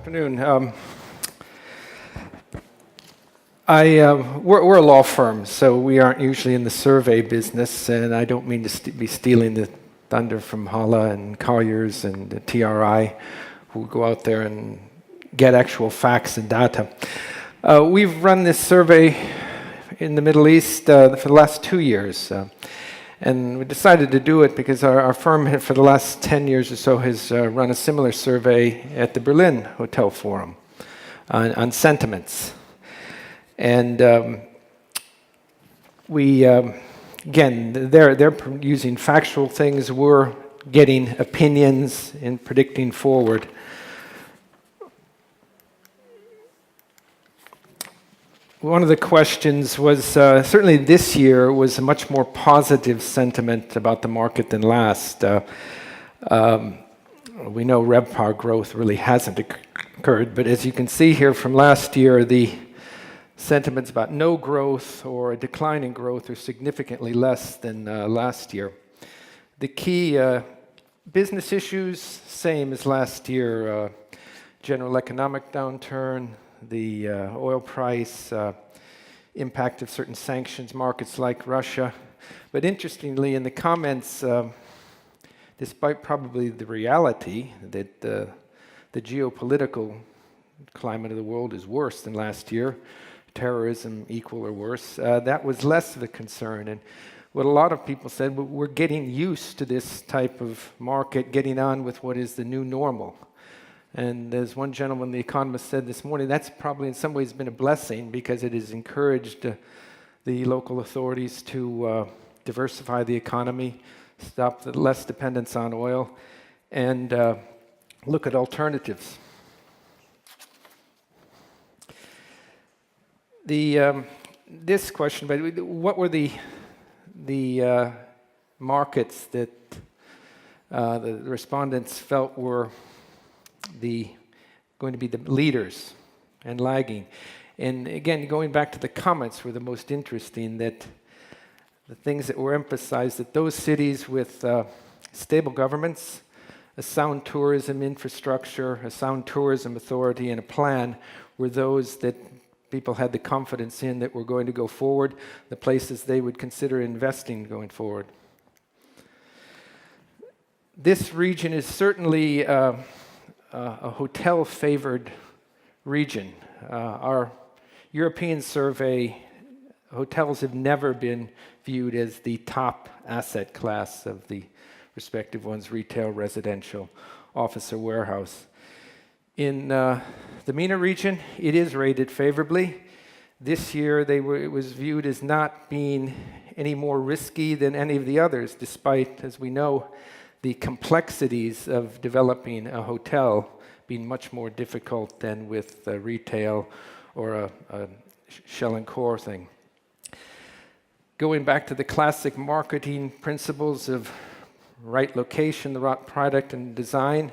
afternoon. We're a law firm, so we aren't usually in the survey business, and I don't mean to be stealing the thunder from Hala and Colliers and the TRI, who go out there and get actual facts and data. We've run this survey in the Middle East for the last 2 years, and we decided to do it because our firm for the last 10 years or so has run a similar survey at the Berlin Hotel Forum on sentiments. And again, they're using factual things. We're getting opinions and predicting forward. One of the questions was, certainly this year was a much more positive sentiment about the market than last. We know RevPAR growth really hasn't occurred, but as you can see here from last year, the sentiments about no growth or a decline in growth are significantly less than last year. The key business issues, same as last year, general economic downturn, the oil price, impact of certain sanctions markets like Russia. But interestingly, in the comments, despite probably the reality that the geopolitical climate of the world is worse than last year, terrorism equal or worse, that was less of a concern. And what a lot of people said, we're getting used to this type of market, getting on with what is the new normal. And as one gentleman, the economist, said this morning, that's probably in some ways been a blessing because it has encouraged the local authorities to diversify the economy, stop the less dependence on oil, and look at alternatives. This question, but what were the markets that the respondents felt were going to be the leaders and lagging? And again, going back to the comments were the most interesting, that the things that were emphasized, that those cities with stable governments, a sound tourism infrastructure, a sound tourism authority, and a plan were those that people had the confidence in that were going to go forward, the places they would consider investing going forward. This region is certainly a hotel-favored region. Our European survey, hotels have never been viewed as the top asset class of the respective ones: retail, residential, office, or warehouse. In the MENA region, it is rated favorably. This year, it was viewed as not being any more risky than any of the others, despite, as we know, the complexities of developing a hotel being much more difficult than with retail or a shell and core thing. Going back to the classic marketing principles of right location, the right product and design,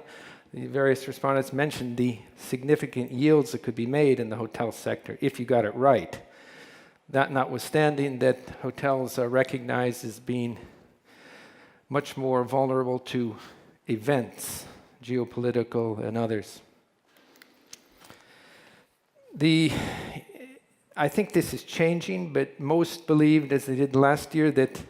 the various respondents mentioned the significant yields that could be made in the hotel sector if you got it right. That notwithstanding, that hotels are recognized as being much more vulnerable to events, geopolitical and others. I think this is changing, but most believed, as they did last year, that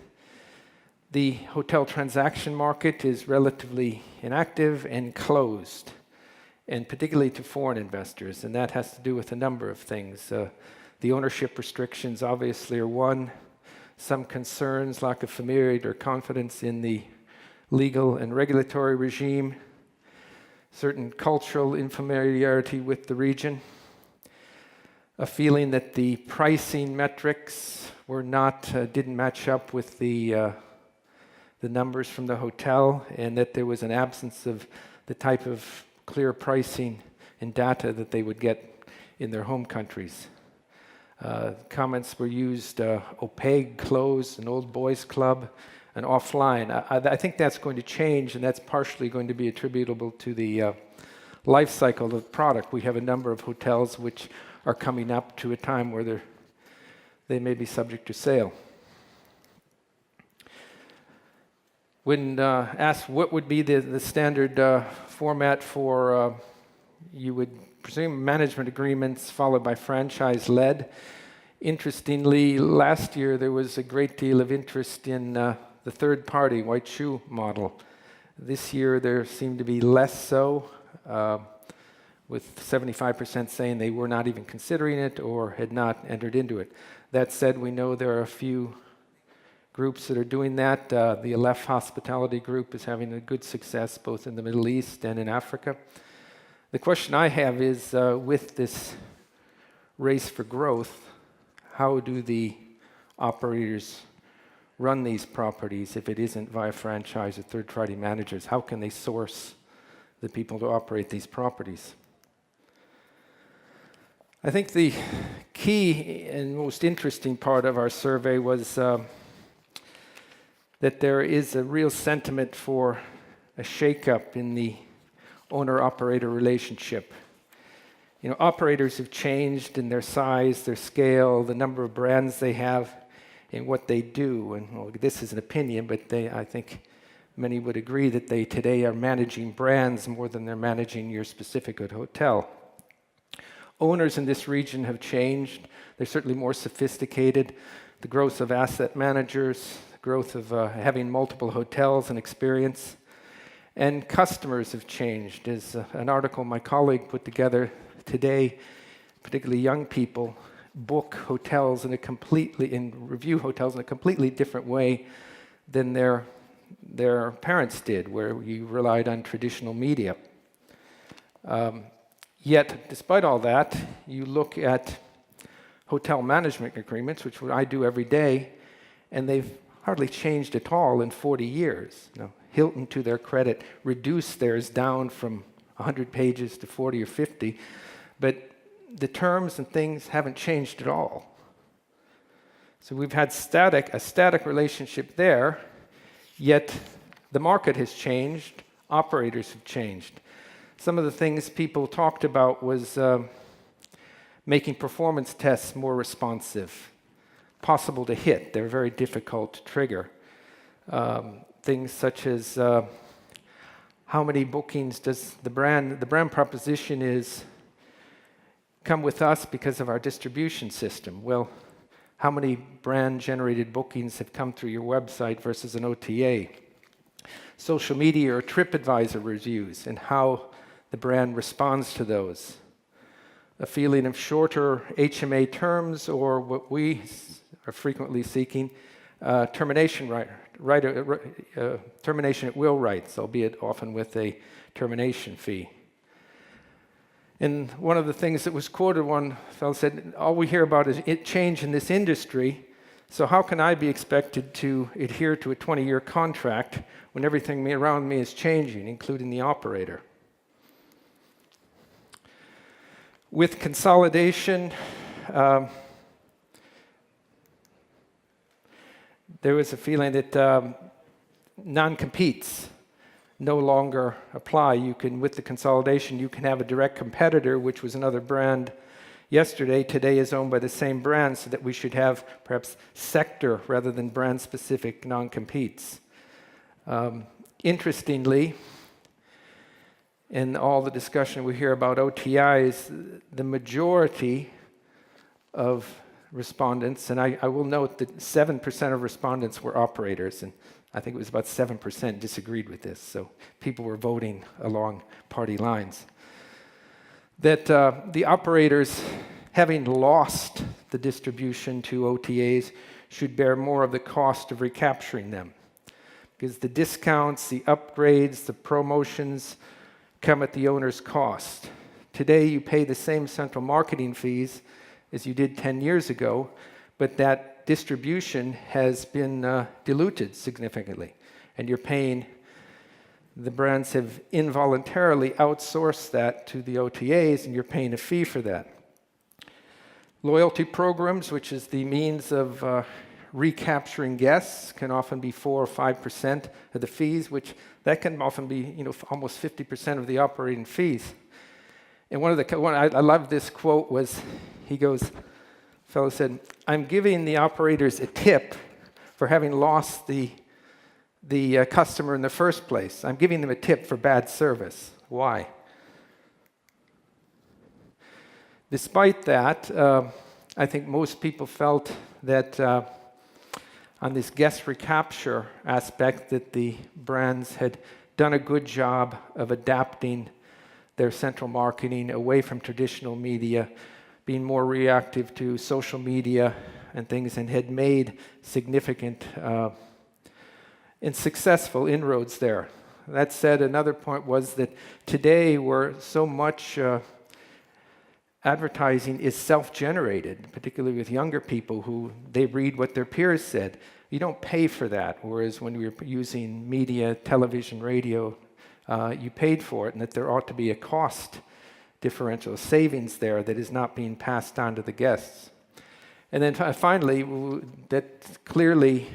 the hotel transaction market is relatively inactive and closed, and particularly to foreign investors, and that has to do with a number of things. The ownership restrictions obviously are one, some concerns, lack of familiarity or confidence in the legal and regulatory regime, certain cultural infamiliarity with the region, a feeling that the pricing metrics were didn't match up with the numbers from the hotel, and that there was an absence of the type of clear pricing and data that they would get in their home countries. Comments were used, opaque, closed, an old boys club, and offline. I think that's going to change, and that's partially going to be attributable to the life cycle of the product. We have a number of hotels which are coming up to a time where they may be subject to sale. When asked what would be the standard format for you would pursuing management agreements followed by franchise-led. Interestingly, last year there was a great deal of interest in the third-party white shoe model. This year there seemed to be less so, with 75% saying they were not even considering it or had not entered into it. That said, we know there are a few groups that are doing that. The Aleph Hospitality Group is having a good success both in the Middle East and in Africa. The question I have is, with this race for growth, how do the operators run these properties if it isn't via franchise or third-party managers? How can they source the people to operate these properties? I think the key and most interesting part of our survey was that there is a real sentiment for a shake-up in the owner-operator relationship. You know, operators have changed in their size, their scale, the number of brands they have, and what they do. And well, this is an opinion, but I think many would agree that they today are managing brands more than they're managing your specific hotel. Owners in this region have changed. They're certainly more sophisticated. The growth of asset managers, the growth of having multiple hotels and experience. And customers have changed. As an article my colleague put together today, particularly young people book hotels review hotels in a completely different way than their parents did, where you relied on traditional media. Yet, despite all that, you look at hotel management agreements, which I do every day, and they've hardly changed at all in 40 years. Now, Hilton, to their credit, reduced theirs down from 100 pages to 40 or 50, but the terms and things haven't changed at all. So we've had a static relationship there, yet the market has changed, operators have changed. Some of the things people talked about was making performance tests more responsive, possible to hit. They're very difficult to trigger. Things such as how many bookings does the brand proposition is come with us because of our distribution system. Well, how many brand-generated bookings have come through your website versus an OTA? Social media or TripAdvisor reviews and how the brand responds to those. A feeling of shorter HMA terms, or what we are frequently seeking, termination at will rights, albeit often with a termination fee. And one of the things that was quoted, one fellow said, all we hear about is change in this industry, so how can I be expected to adhere to a 20-year contract when everything around me is changing, including the operator? With consolidation, there was a feeling that non-competes no longer apply. With the consolidation, you can have a direct competitor, which was another brand yesterday, today is owned by the same brand, so that we should have perhaps sector rather than brand-specific non-competes. Interestingly, in all the discussion we hear about OTIs, the majority of respondents, and I will note that 7% of respondents were operators, and I think it was about 7% disagreed with this, so people were voting along party lines. That the operators, having lost the distribution to OTAs, should bear more of the cost of recapturing them, because the discounts, the upgrades, the promotions come at the owner's cost. Today, you pay the same central marketing fees as you did 10 years ago, but that distribution has been diluted significantly, and the brands have involuntarily outsourced that to the OTAs, and you're paying a fee for that. Loyalty programs, which is the means of recapturing guests, can often be 4 or 5% of the fees, which that can often be, almost 50% of the operating fees. And I love this quote was, fellow said, "I'm giving the operators a tip for having lost the customer in the first place. I'm giving them a tip for bad service." Why? Despite that, I think most people felt that on this guest recapture aspect that the brands had done a good job of adapting their central marketing away from traditional media, being more reactive to social media and things, and had made significant and successful inroads there. That said, another point was that today where so much advertising is self-generated, particularly with younger people who they read what their peers said. You don't pay for that, whereas when we were using media, television, radio, you paid for it, and that there ought to be a cost differential, savings there that is not being passed on to the guests. And then finally, that clearly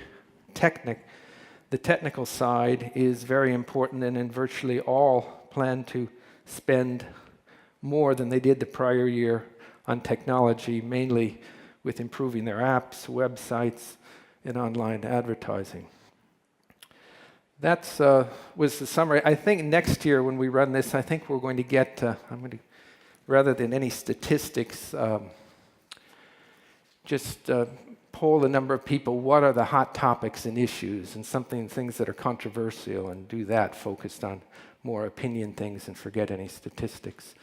the technical side is very important, and in virtually all plan to spend more than they did the prior year on technology, mainly with improving their apps, websites, and online advertising. That was the summary. I think next year when we run this, I think we're going to get, rather than any statistics, just poll the number of people, what are the hot topics and issues, and things that are controversial, and do that focused on more opinion things and forget any statistics.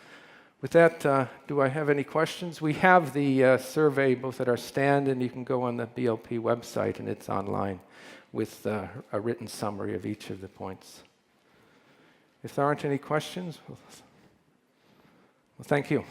With that, do I have any questions? We have the survey both at our stand, and you can go on the BLP website, and it's online with a written summary of each of the points. If there aren't any questions, well, thank you.